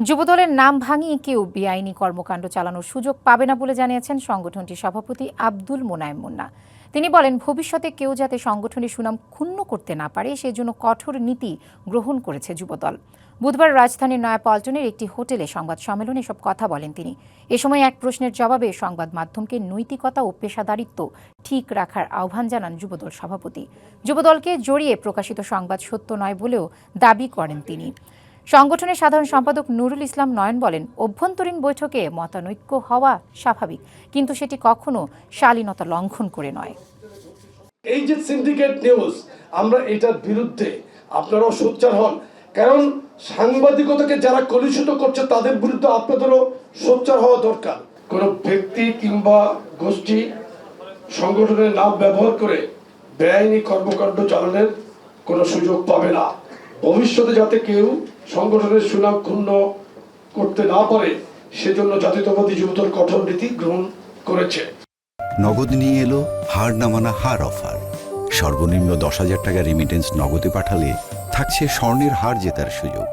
যুবদলের নাম ভাঙিয়ে কেউ বেআইনি কর্মকাণ্ড চালানোর সুযোগ পাবে না বলে জানিয়েছেন সংগঠনটির সভাপতি আব্দুল মোনায়েম মুন্না। তিনি বলেন, ভবিষ্যতে কেউ যাতে সংগঠনের সুনাম ক্ষুণ্ণ করতে না পারে সেজন্য কঠোর নীতি গ্রহণ করেছে যুবদল। বুধবার রাজধানীর নয়াপল্টনের একটি হোটেলে সংবাদ সম্মেলনে এসব কথা বলেন তিনি। এ সময় এক প্রশ্নের জবাবে সংবাদ মাধ্যমকে নৈতিকতা ও পেশাদারিত্ব ঠিক রাখার আহ্বান জানান যুবদল সভাপতি। যুবদলকে জড়িয়ে প্রকাশিত সংবাদ সত্য নয় বলেও দাবি করেন তিনি। সংগঠনের সাধারণ সম্পাদক নুরুল ইসলাম নয়ন বলেন, অভ্যন্তরীণ বৈঠকে মতানৈক্য হওয়া স্বাভাবিক, কিন্তু সেটি কখনো শালীনতা লঙ্ঘন করে নয়। এই যে সিন্ডিকেট নিউজ, আমরা এটার বিরুদ্ধে, আপনারাও সোচ্চার হন, কারণ সাংবাদিকতাকে যারা কলুষিত করছে তাদের বিরুদ্ধে আপনাদেরও সোচ্চার হওয়া দরকার। কোন ব্যক্তি কিংবা গোষ্ঠী সংগঠনের নাম ব্যবহার করে বেআইনি কর্মকাণ্ড চালানোর কোনো সুযোগ পাবে না। ভবিষ্যতে যাতে কেউ সংগঠনের সুনাম ক্ষুণ্ণ করতে না পারে সেজন্য জাতীয়তাবাদী যুবদল কঠোর নীতি গ্রহণ করেছে। নগদ নিয়ে এলো হার না মানা হার অফার। সর্বনিম্ন 10,000 টাকা রেমিটেন্স নগদে পাঠালে থাকছে স্বর্ণের হার জেতার সুযোগ।